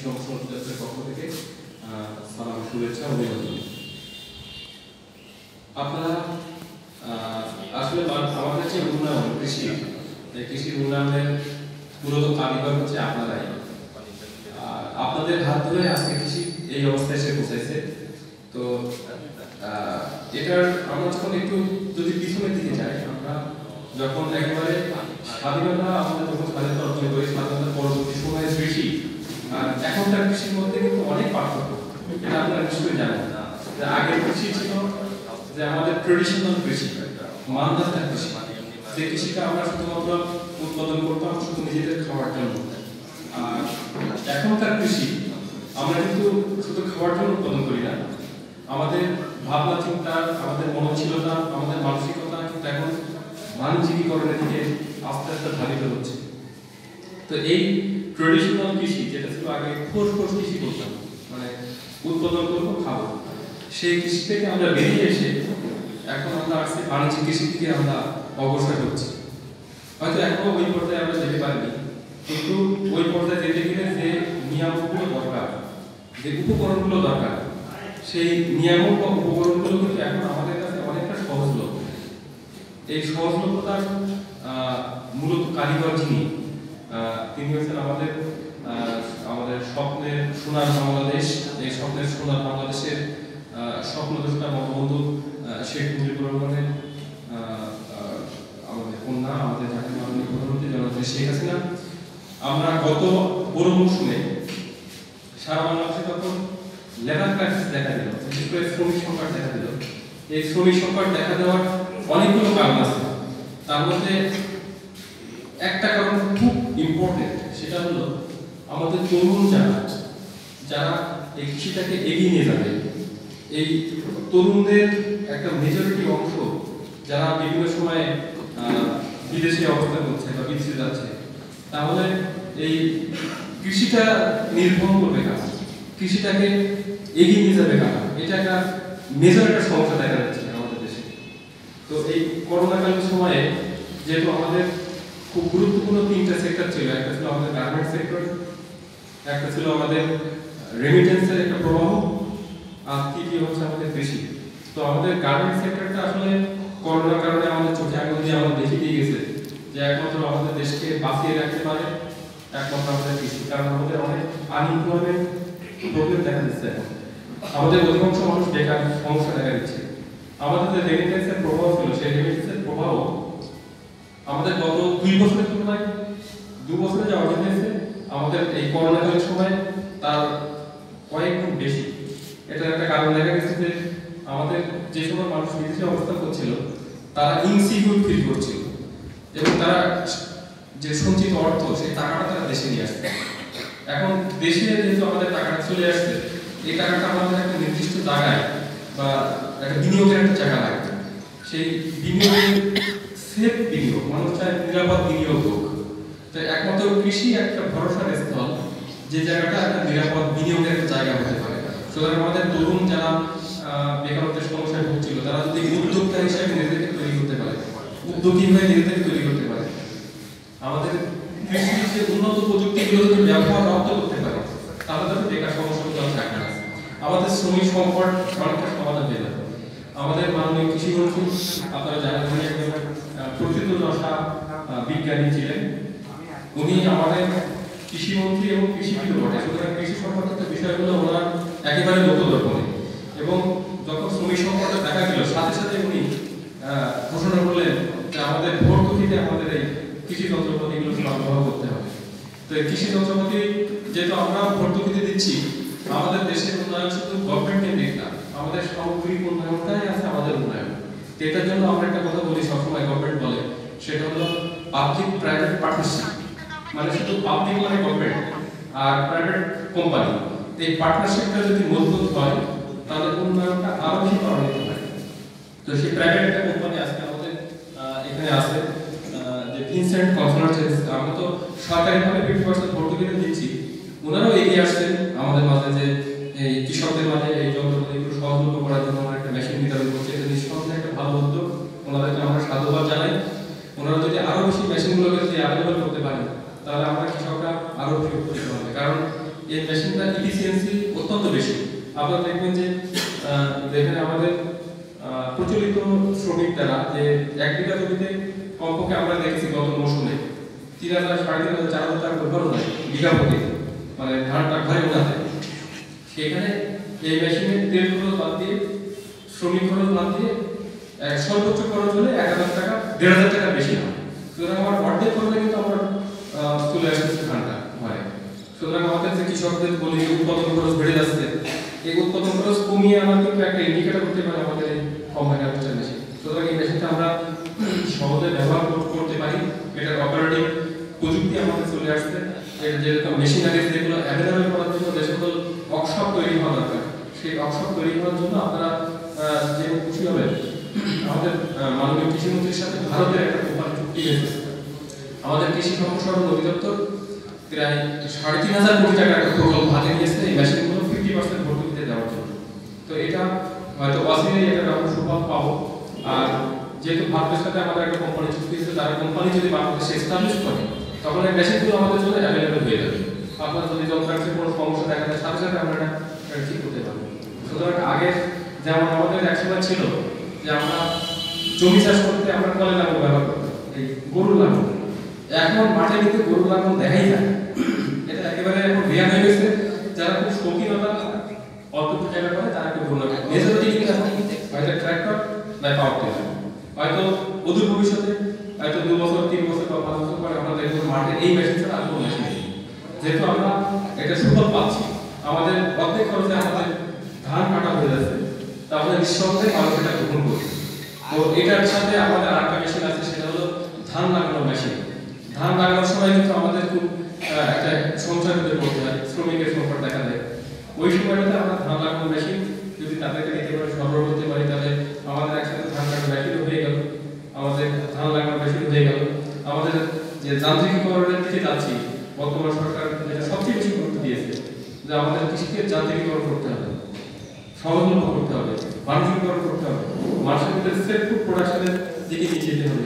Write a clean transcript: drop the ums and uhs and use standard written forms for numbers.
সম্প্রদায়ের পক্ষ থেকে সালাম, শুভেচ্ছা, অভিনন্দন। আপনারা আসলে আমাদের যে উন্নয়ন কৃষির উন্নয়নের মূলত কারিগর হচ্ছে আপনারাই। আপনাদের হাত ধরে আজকে কৃষি এই অবস্থায় এসে পৌঁছাইছে। তো এটার আমরা যখন একটু যদি পিছনের দিকে যাই, আমরা যখন একেবারে স্বাধীনতা অর্জন করি, স্বাধীনতার পরবর্তী সময়ের কৃষি আর এখনকার কৃষির মধ্যে কিন্তু অনেক পার্থক্য। এটা আপনারা নিশ্চয়ই জানেন। আগের কৃষি ছিল যে আমাদের ট্রেডিশনাল কৃষি, মানদাতা কৃষি, যে কৃষিটা আমরা শুধুমাত্র উৎপাদন করতাম শুধু নিজেদের খাওয়ার জন্য। আর এখনকার কৃষি আমরা কিন্তু শুধু খাওয়ার জন্য উৎপাদন করি না, আমাদের ভাবনা চিন্তা, আমাদের মনোশীলতা, আমাদের মানসিকতা কিন্তু এখন বাণিজ্যিকীকরণের দিকে আস্তে আস্তে ধাবিত হচ্ছে। তো এই ট্রেডিশনাল কৃষি যেটা ছিল আগে খোঁজ কৃষি করতাম, মানে উৎপাদন করবো খাবো, সেই কৃষি থেকে আমরা বেরিয়ে এসে এখন আমরা আসছি বাণিজ্যিক কৃষির দিকে আমরা অগ্রসর হচ্ছি। হয়তো এখনো ওই পর্যায়ে আমরা যেতে পারিনি, কিন্তু ওই পর্যায়ে যেতে গেলে যে নিয়ামকগুলো দরকার, যে উপকরণগুলো দরকার, সেই নিয়ামক বা উপকরণগুলো কিন্তু এখন আমাদের কাছে অনেকটা সহজলভ্য। এই সহজলভ্যতার মূলত কারিগর তিনি হচ্ছেন আমাদের স্বপ্নের সোনার বাংলাদেশ। এই স্বপ্নের সোনার বাংলাদেশের স্বপ্নদ্রষ্টা বঙ্গবন্ধু শেখ মুজিবুর রহমানের আমাদের কন্যা, আমাদের জাতীয় মাননীয় প্রধানমন্ত্রী জনাব শেখ হাসিনা। আমরা গত বড় মৌসুমে সারা বাংলাদেশে তখন লেবার ক্রাইসিস দেখা দিল, বিশেষ করে শ্রমিক সংকট দেখা দিল। এই শ্রমিক সংকট দেখা দেওয়ার অনেকগুলো কারণ আছে, তার মধ্যে একটা কারণ খুব ইম্পর্টেন্ট, সেটা হলো আমাদের তরুণ যারা এই কৃষিটাকে এগিয়ে নিয়ে যাবে, এই তরুণদের একটা মেজরিটি অংশ যারা বিভিন্ন সময়ে বিদেশে অবস্থান করছে বা বিদেশে যাচ্ছে, তাহলে এই কৃষিটা নির্ভর করবে কারা, কৃষিটাকে এগিয়ে নিয়ে যাবে কারা, এটা একটা মেজর একটা সমস্যা দেখা যাচ্ছে আমাদের দেশে। তো এই করোনাকালীন সময়ে যেহেতু আমাদের খুব গুরুত্বপূর্ণ তিনটা সেক্টর ছিল, একটা ছিল আমাদের গার্মেন্ট সেক্টর, একটা ছিল আমাদের রেমিটেন্সের একটা প্রবাহ, আর তৃতীয় হচ্ছে আমাদের কৃষি। তো আমাদের গার্মেন্ট সেক্টরটা আসলে করোনার কারণে আমাদের চোখে আগুন দিয়ে আমাদের দেখিয়ে দিয়ে গেছে যে একমাত্র আমাদের দেশকে বাঁচিয়ে রাখতে পারে একমাত্র আমাদের কৃষি। কারণ আমাদের অনেক আনএমপ্লয়মেন্ট প্রবলেম দেখা দিচ্ছে, আমাদের অধিকাংশ মানুষ বেকার সমস্যা দেখা দিচ্ছে। আমাদের যে রেমিটেন্সের প্রভাব ছিল, সেই রেমিটেন্সের প্রভাব আমাদের গত 2 বছরের তুলনায় 2 বছরে যে অর্জন হয়েছে আমাদের এই করোনাকালীন সময় তার কয়েক গুণ বেশি। এটার একটা কারণ দেখা গেছে যে আমাদের যে সময় মানুষ বিদেশে অবস্থান করছিল তারা ইনসিকিউর ফিল করছিল এবং তারা যে সঞ্চিত অর্থ সেই টাকাটা তারা দেশে নিয়ে আসছে। এখন দেশে যেহেতু আমাদের টাকাটা চলে আসছে, এই টাকাটা আমাদের একটা নির্দিষ্ট জায়গায় বা একটা বিনিয়োগের একটা জায়গা লাগবে। সেই বিনিয়োগের সেফ বিনিয়োগ, মানুষ চায় নিরাপদ বিনিয়োগ হোক। তো একমাত্র কৃষি একটা ভরসার স্থল, যে জায়গাটা একটা নিরাপদ বিনিয়োগের একটা জায়গা হতে পারে। সুতরাং আমাদের তরুণ যারা বেকারত্বের সমস্যায় ভুগছিল, তারা যদি উদ্যোক্তা হিসেবে নিজেদেরকে তৈরি করতে পারে, উদ্যোগী হয়ে নিজেদেরকে তৈরি করতে পারে, আমাদের কৃষির যে উন্নত প্রযুক্তিগুলো যদি ব্যবহার রপ্ত করতে পারে, তাহলে তাদের বেকার সমস্যাগুলো থাকবে না। আমাদের শ্রমিক সংকট অনেকটা সমাধান হয়ে যাবে। আমাদের মাননীয় কৃষিমন্ত্রী, আপনারা জানেন, উনি একজন প্রথিতযশা বিজ্ঞানী ছিলেন। উনি আমাদের কৃষিমন্ত্রী এবং কৃষিবিদ বটে। সুতরাং কৃষি সম্পর্কিত বিষয়গুলো ওনার একেবারে লোকদর্পণে। এবং যখন শ্রমিক সংকট দেখা গেল, সাথে সাথে উনি ঘোষণা করলেন যে আমাদের ভর্তুকিতে আমাদের এই কৃষি যন্ত্রপাতিগুলো সরবরাহ করতে হবে। তো এই কৃষি যন্ত্রপাতি যেহেতু আমরা ভর্তুকিতে দিচ্ছি, আমাদের দেশের উন্নয়ন শুধু গভর্নমেন্ট কেন্দ্রিক না, আমাদের সামগ্রিক উন্নয়নটাই আছে আমাদের উন্নয়ন। এটার জন্য আমরা একটা কথা বলি সবসময়, গভর্নমেন্ট বলে, সেটা হলো পাবলিক প্রাইভেট পার্টনারশিপ। মানে শুধু পাবলিক মানে গভর্নমেন্ট আর প্রাইভেট কোম্পানি, এই পার্টনারশিপটা যদি মজবুত হয় তাহলে উন্নয়নটা আরো বেশি ত্বরান্বিত হয়। তো সেই প্রাইভেট একটা কোম্পানি আজকে আমাদের এখানে আছে, যে ভিনসেন্ট কনসালটেন্স। আমরা তো সরকারিভাবে 50% ভর্তুকিতে দিচ্ছি, ওনারাও এগিয়ে আসছেন আমাদের মাঝে যে এই কৃষকদের মাঝে এই যন্ত্রপাতিগুলো সহজলভ্য করার জন্য আমরা একটা মেশিন বিতরণ করছি। এটা নিঃসন্দেহে একটা ভালো উদ্যোগ, ওনাদেরকে আমরা সাধুবাদ জানাই। ওনারা যদি আরো বেশি মেশিনগুলোকে যদি অ্যাভেলেবল করতে পারেন, তাহলে আমরা কৃষকরা আরো উপকৃত হবে। কারণ এই মেশিনটার ইফিসিয়েন্সি অত্যন্ত বেশি। আপনারা দেখবেন যে যেখানে আমাদের প্রচলিত শ্রমিক দ্বারা যে 1 বিঘা জমিতে কমপক্ষে আমরা দেখেছি গত মৌসুমে 3000, 3500, 4000 টাকা খরচ হয় বিঘা প্রতি, মানে ধানটা ঘরে ওঠাতে। সেখানে এই মেশিনের তেল খরচ বাদ দিয়ে, শ্রমিক খরচ বাদ দিয়ে সর্বোচ্চ খরচ হলে 1000 টাকা, 1500 টাকা বেশি হয়। সুতরাং আমার অর্ধেক খরচে কিন্তু আমরা চলে আসতেছে ধানটা ঘরে। সুতরাং আমাদের যে কৃষকদের বলি উৎপাদন খরচ বেড়ে যাচ্ছে, এই উৎপাদন খরচ কমিয়ে আনার কিন্তু একটা ইন্ডিকেটর হতে পারে আমাদের এই কম্বাইন হারভেস্টার মেশিন। সুতরাং এই মেশিনটা আমরা সহজে ব্যবহার করতে পারি। এটার অপারেটিং প্রযুক্তি আমাদের চলে আসছে। এর যেরকম মেশিনারি যেগুলো অ্যাভেলেবল করার জন্য যে সকল ওয়ার্কশপ তৈরি হওয়া দরকার, সেই ওয়ার্কশপ তৈরি করার জন্য আপনারা যে খুশি হবেন, আমাদের মাননীয় কৃষিমন্ত্রীর সাথে ভারতের একটা প্রপার চুক্তি হয়েছে। আমাদের কৃষি সম্প্রসারণ অধিদপ্তর প্রায় 3500 কোটি টাকার একটা প্রকল্প হাতে নিয়েছে এই মেশিনগুলো 50% ভর্তুকিতে দেওয়ার জন্য। তো এটা হয়তো অচিরেই এটা আমরা সুফল পাবো। আর যেহেতু ভারতের সাথে আমাদের একটা কোম্পানি চুক্তি হয়েছে, তারা কোম্পানি যদি বাংলাদেশে এস্টাবলিশ করে, তখন এই মেশিনগুলো আমাদের জন্য অ্যাভেলেবল হয়ে যাবে। আপনার যদি যন্ত্রাংশের কোনো সমস্যা দেখা যায়, সাথে সাথে আমরা এটা ঠিক করতে পারবো। সুতরাং আগে যেমন আমাদের একসময় ছিল যে আমরা জমি চাষ করতে আমরা কলে লাঙল ব্যবহার করতাম, এই গরুর লাঙল। এখন মাঠে কিন্তু গরুর লাঙল দেখাই যায়, এটা একেবারে এখন রেয়ার হয়ে গেছে। যারা খুব শৌখিনতা অল্প জায়গা করে তারা একটু গরু লাঙল, মেজরিটি কিন্তু এখন হয়তো ট্রাক্টর বা পাওয়ার টিলার। হয়তো অদূর ভবিষ্যতে, হয়তো 2 বছর, 3 বছর বা 5 বছর পরে আমরা দেখবো মাঠে এই মেশিন ছাড়া আর কোনো মেশিন নেই। যেহেতু আমরা এটা সুফল পাচ্ছি, আমাদের অর্ধেক খরচে আমাদের ধান কাটা হয়ে যাচ্ছে, তাহলে নিঃসন্দেহে আমরা সেটা গ্রহণ করি। তো এটার সাথে আমাদের আরেকটা মেশিন আছে, সেটা হলো ধান লাগানোর মেশিন। ধান লাগানোর সময় কিন্তু আমাদের খুব একটা সমস্যার মধ্যে পড়তে হয়, শ্রমিকের সংকট দেখা দেয়। ওই সময়টাতে আমরা ধান লাগানোর মেশিন যদি তাদেরকে দিতে পারি, সরবরাহ করতে পারি, তাহলে আমাদের একসাথে ধান কাটার মেশিনও হয়ে গেল, আমাদের ধান লাগানোর মেশিন হয়ে গেল। আমাদের যে যান্ত্রিকীকরণের দিকে যাচ্ছি, বর্তমান সরকার এটা সবচেয়ে বেশি গুরুত্ব দিয়েছে যে আমাদের কৃষিকে যান্ত্রিকীকরণ করতে হবে, সহজলভ্য করতে হবে, বাণিজ্যিকরণ করতে হবে, মানুষের মধ্যে সেফ ফুড প্রোডাকশনের দিকে নিয়ে যেতে হবে।